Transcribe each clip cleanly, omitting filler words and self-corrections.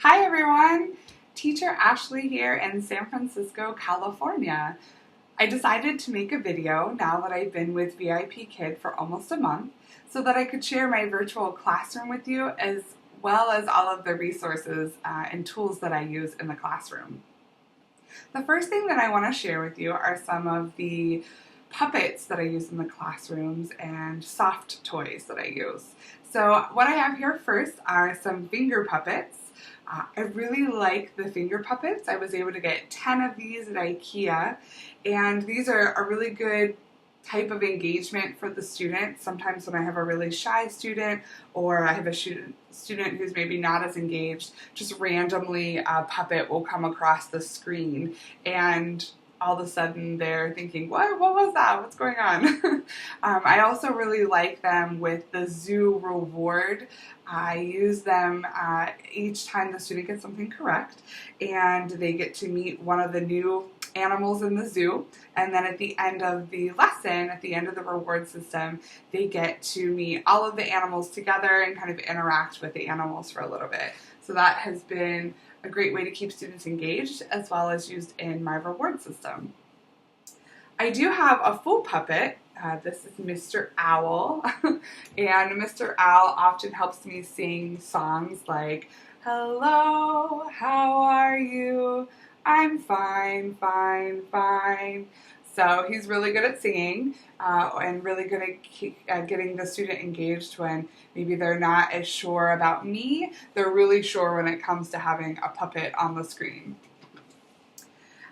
Hi everyone! Teacher Ashley here in San Francisco, California. I decided to make a video now that I've been with VIPKID for almost a month so that I could share my virtual classroom with you as well as all of the resources and tools that I use in the classroom. The first thing that I want to share with you are some of the puppets that I use in the classrooms and soft toys that I use. So what I have here first are some finger puppets. I really like the finger puppets. I was able to get 10 of these at IKEA, and these are a really good type of engagement for the students. Sometimes when I have a really shy student or I have a student who's maybe not as engaged, just randomly a puppet will come across the screen and all of a sudden they're thinking, what was that? What's going on? I also really like them with the zoo reward. I use them each time the student gets something correct, and they get to meet one of the new animals in the zoo, and then at the end of the lesson, at the end of the reward system, they get to meet all of the animals together and kind of interact with the animals for a little bit. So that has been a great way to keep students engaged, as well as used in my reward system. I do have a full puppet. This is Mr. Owl, and Mr. Owl often helps me sing songs like, "Hello, how are you? I'm fine, fine, fine." So he's really good at singing and really good at getting the student engaged when maybe they're not as sure about me. They're really sure when it comes to having a puppet on the screen.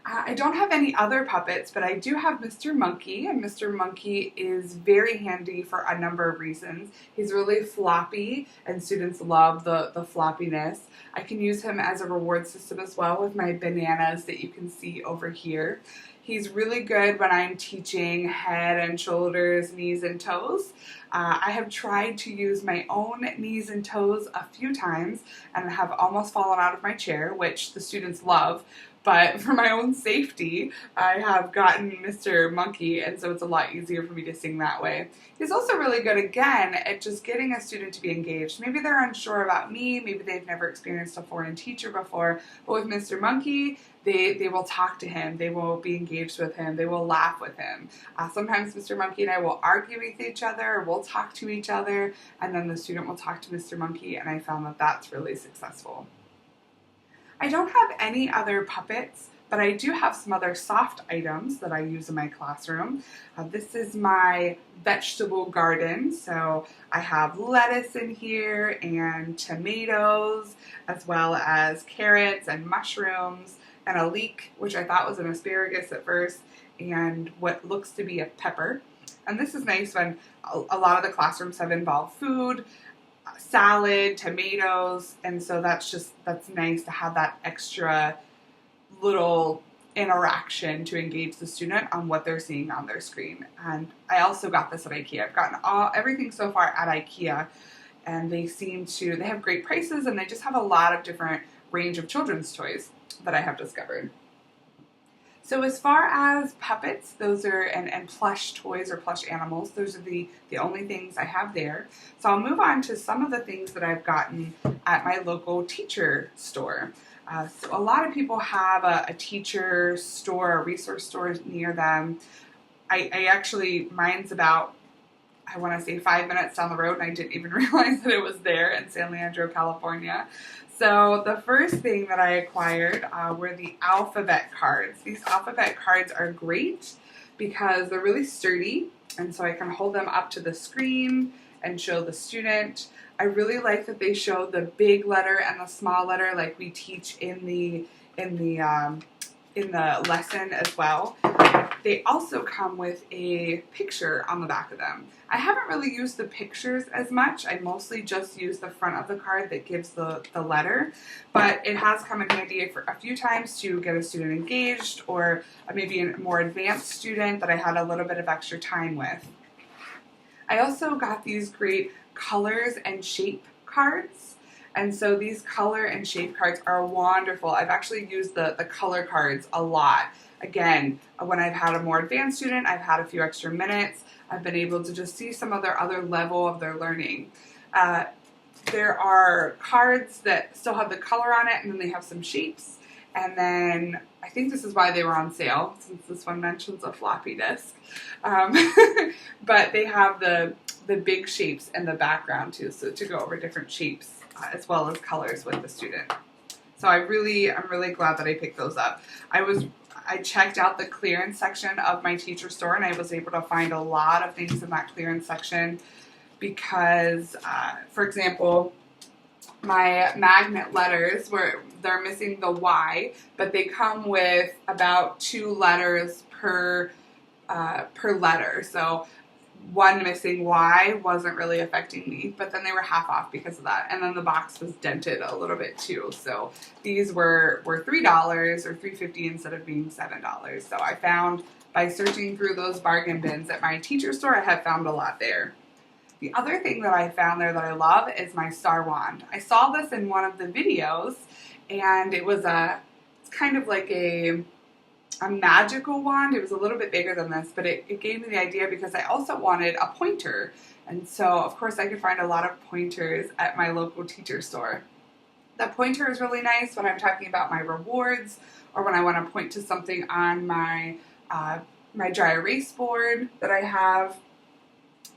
I don't have any other puppets, but I do have Mr. Monkey, and Mr. Monkey is very handy for a number of reasons. He's really floppy, and students love the floppiness. I can use him as a reward system as well with my bananas that you can see over here. He's really good when I'm teaching head and shoulders, knees and toes. I have tried to use my own knees and toes a few times and have almost fallen out of my chair, which the students love. But for my own safety, I have gotten Mr. Monkey, and so it's a lot easier for me to sing that way. He's also really good, again, at just getting a student to be engaged. Maybe they're unsure about me, maybe they've never experienced a foreign teacher before, but with Mr. Monkey, they will talk to him, they will be engaged with him, they will laugh with him. Sometimes Mr. Monkey and I will argue with each other, or we'll talk to each other, and then the student will talk to Mr. Monkey, and I found that that's really successful. I don't have any other puppets, but I do have some other soft items that I use in my classroom. This is my vegetable garden, so I have lettuce in here and tomatoes, as well as carrots and mushrooms, and a leek, which I thought was an asparagus at first, and what looks to be a pepper. And this is nice when a lot of the classrooms have involved food, salad, tomatoes, and so that's nice to have that extra little interaction to engage the student on what they're seeing on their screen. And I also got this at IKEA. I've gotten everything so far at IKEA, and they have great prices, and they just have a lot of different range of children's toys that I have discovered. So as far as puppets, those are, and plush toys or plush animals, those are the only things I have there. So I'll move on to some of the things that I've gotten at my local teacher store. So a lot of people have a teacher store, a resource store near them. I actually, mine's about, I want to say 5 minutes down the road, and I didn't even realize that it was there in San Leandro, California. So the first thing that I acquired were the alphabet cards. These alphabet cards are great because they're really sturdy, and so I can hold them up to the screen and show the student. I really like that they show the big letter and the small letter like we teach in the lesson as well. They also come with a picture on the back of them. I haven't really used the pictures as much. I mostly just use the front of the card that gives the letter, but it has come in handy for a few times to get a student engaged, or maybe a more advanced student that I had a little bit of extra time with. I also got these great colors and shape cards. And so these color and shape cards are wonderful. I've actually used the color cards a lot. Again, when I've had a more advanced student, I've had a few extra minutes. I've been able to just see some of their other level of their learning. there are cards that still have the color on it, and then they have some shapes. And then I think this is why they were on sale, since this one mentions a floppy disk. But they have the big shapes in the background too, so to go over different shapes as well as colors with the student. So I'm really glad that I picked those up. I checked out the clearance section of my teacher store, and I was able to find a lot of things in that clearance section because, for example, my magnet letters, they're missing the Y, but they come with about 2 letters per letter. So one missing Y wasn't really affecting me, but then they were half off because of that. And then the box was dented a little bit too. So these were $3 or $3.50 instead of being $7. So I found, by searching through those bargain bins at my teacher store, I have found a lot there. The other thing that I found there that I love is my star wand. I saw this in one of the videos, and it's kind of like a magical wand. It was a little bit bigger than this, but it gave me the idea because I also wanted a pointer. And so, of course, I could find a lot of pointers at my local teacher store. The pointer is really nice when I'm talking about my rewards or when I want to point to something on my dry erase board that I have.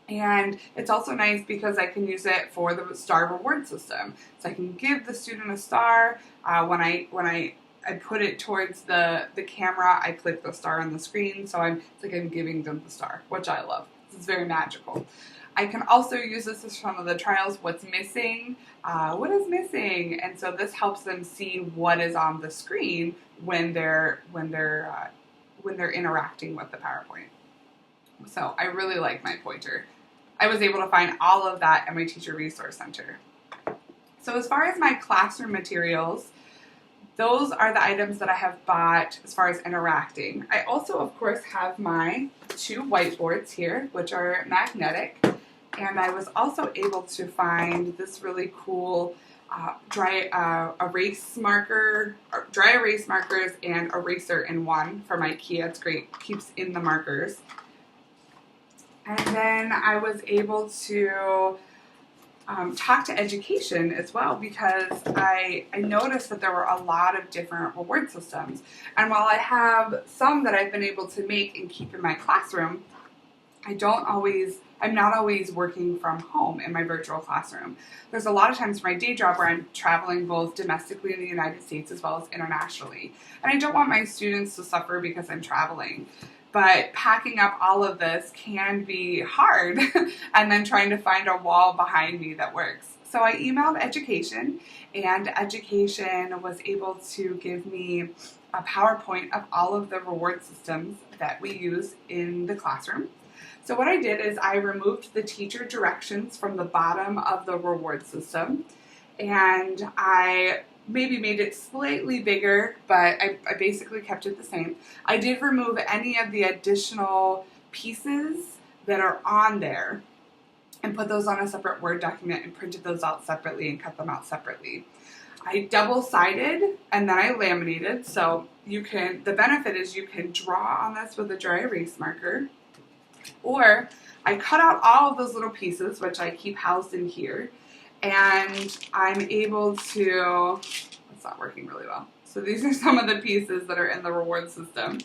And it's also nice because I can use it for the star reward system. So I can give the student a star. When I put it towards the camera, I click the star on the screen, so it's like I'm giving them the star, which I love. This is very magical. I can also use this as one of the trials, what's missing, what is missing, and so this helps them see what is on the screen when they're interacting with the PowerPoint. So I really like my pointer. I was able to find all of that at my Teacher Resource Center. So as far as my classroom materials, those are the items that I have bought as far as interacting. I also, of course, have my 2 whiteboards here, which are magnetic. And I was also able to find this really cool dry erase markers and eraser in one for my Kia. It's great, keeps in the markers. And then I was able to talk to education as well, because I noticed that there were a lot of different reward systems. And while I have some that I've been able to make and keep in my classroom, I'm not always working from home in my virtual classroom. There's a lot of times for my day job where I'm traveling both domestically in the United States as well as internationally. And I don't want my students to suffer because I'm traveling. But packing up all of this can be hard and then trying to find a wall behind me that works. So I emailed education, and education was able to give me a PowerPoint of all of the reward systems that we use in the classroom. So what I did is I removed the teacher directions from the bottom of the reward system, and I maybe made it slightly bigger, but I basically kept it the same. I did remove any of the additional pieces that are on there and put those on a separate Word document and printed those out separately and cut them out separately. I double-sided and then I laminated, so the benefit is you can draw on this with a dry erase marker, or I cut out all of those little pieces, which I keep housed in here, and I'm able to, it's not working really well. So these are some of the pieces that are in the reward system.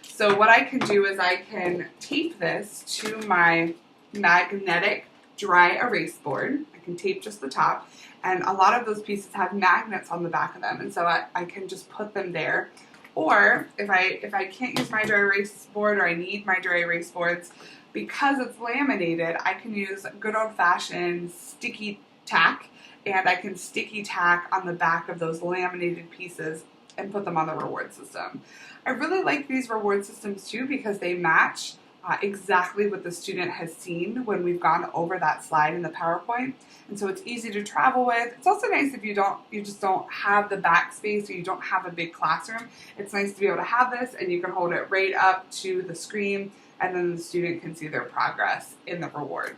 So what I can do is I can tape this to my magnetic dry erase board. I can tape just the top, and a lot of those pieces have magnets on the back of them, and so I can just put them there. Or if I can't use my dry erase board, or I need my dry erase boards, because it's laminated, I can use good old-fashioned sticky tack, and I can sticky tack on the back of those laminated pieces and put them on the reward system. I really like these reward systems too because they match exactly what the student has seen when we've gone over that slide in the PowerPoint, and so it's easy to travel with. It's also nice if you just don't have the backspace or you don't have a big classroom. It's nice to be able to have this, and you can hold it right up to the screen, and then the student can see their progress in the reward.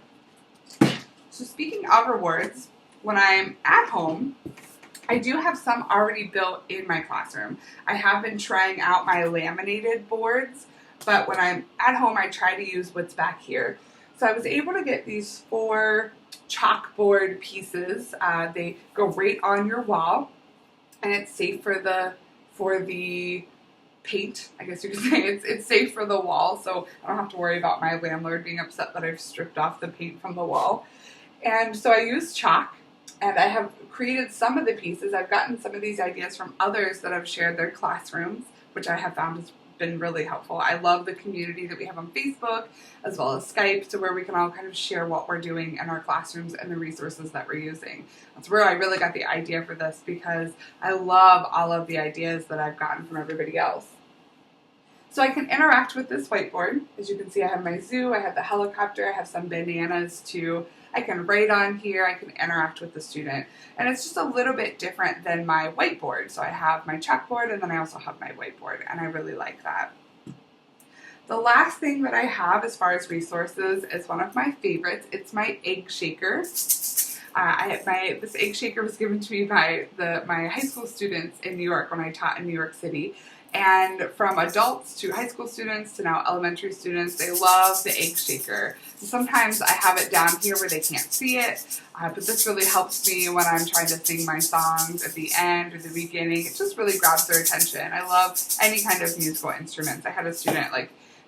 So speaking of rewards, when I'm at home, I do have some already built in my classroom. I have been trying out my laminated boards, but when I'm at home, I try to use what's back here. So I was able to get these 4 chalkboard pieces. They go right on your wall, and it's safe for the paint, I guess you could say. It's safe for the wall, so I don't have to worry about my landlord being upset that I've stripped off the paint from the wall. And so I use chalk, and I have created some of the pieces. I've gotten some of these ideas from others that have shared their classrooms, which I have found has been really helpful. I love the community that we have on Facebook as well as Skype, so where we can all kind of share what we're doing in our classrooms and the resources that we're using. That's where I really got the idea for this, because I love all of the ideas that I've gotten from everybody else. So I can interact with this whiteboard. As you can see, I have my zoo, I have the helicopter, I have some bananas too. I can write on here, I can interact with the student. And it's just a little bit different than my whiteboard. So I have my chalkboard, and then I also have my whiteboard, and I really like that. The last thing that I have as far as resources is one of my favorites. It's my egg shaker. This egg shaker was given to me by my high school students in New York when I taught in New York City. And from adults to high school students to now elementary students, they love the egg shaker. Sometimes I have it down here where they can't see it, but this really helps me when I'm trying to sing my songs at the end or the beginning. It just really grabs their attention. I love any kind of musical instruments. I had a student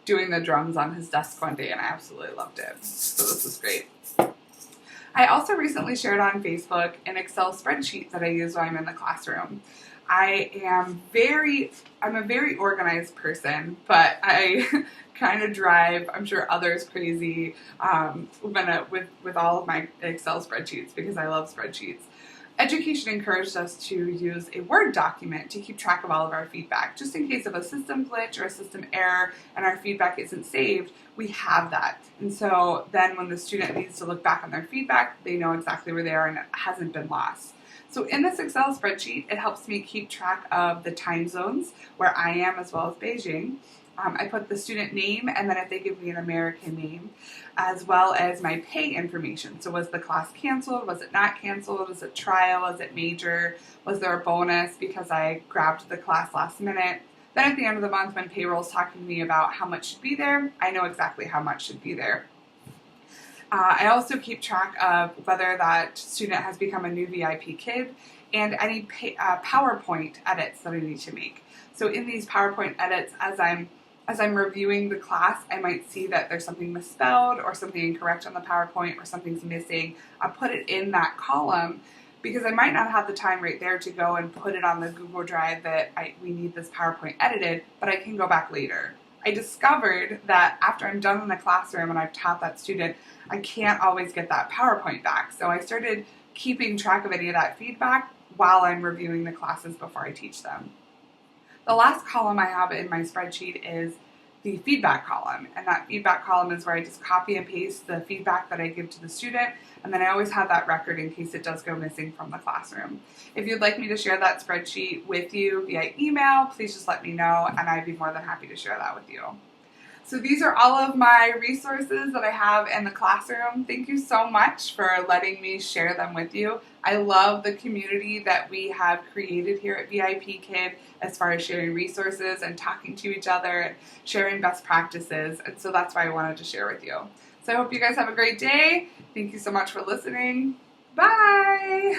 doing the drums on his desk one day, and I absolutely loved it. So this is great. I also recently shared on Facebook an Excel spreadsheet that I use when I'm in the classroom. I'm a very organized person, but I kind of drive, I'm sure, others crazy with all of my Excel spreadsheets, because I love spreadsheets. Education encouraged us to use a Word document to keep track of all of our feedback. Just in case of a system glitch or a system error and our feedback isn't saved, we have that. And so then when the student needs to look back on their feedback, they know exactly where they are and it hasn't been lost. So in this Excel spreadsheet, it helps me keep track of the time zones where I am, as well as Beijing. I put the student name, and then if they give me an American name, as well as my pay information. So was the class canceled? Was it not canceled? Was it trial? Was it major? Was there a bonus because I grabbed the class last minute? Then at the end of the month, when payroll is talking to me about how much should be there, I know exactly how much should be there. I also keep track of whether that student has become a new VIP kid and any PowerPoint edits that I need to make. So in these PowerPoint edits, as I'm reviewing the class, I might see that there's something misspelled or something incorrect on the PowerPoint or something's missing. I'll put it in that column because I might not have the time right there to go and put it on the Google Drive that we need this PowerPoint edited, but I can go back later. I discovered that after I'm done in the classroom and I've taught that student, I can't always get that PowerPoint back. So I started keeping track of any of that feedback while I'm reviewing the classes before I teach them. The last column I have in my spreadsheet is the feedback column, and that feedback column is where I just copy and paste the feedback that I give to the student, and then I always have that record in case it does go missing from the classroom. If you'd like me to share that spreadsheet with you via email, please just let me know, and I'd be more than happy to share that with you. So these are all of my resources that I have in the classroom. Thank you so much for letting me share them with you. I love the community that we have created here at VIPKID as far as sharing resources and talking to each other and sharing best practices. And so that's why I wanted to share with you. So I hope you guys have a great day. Thank you so much for listening. Bye!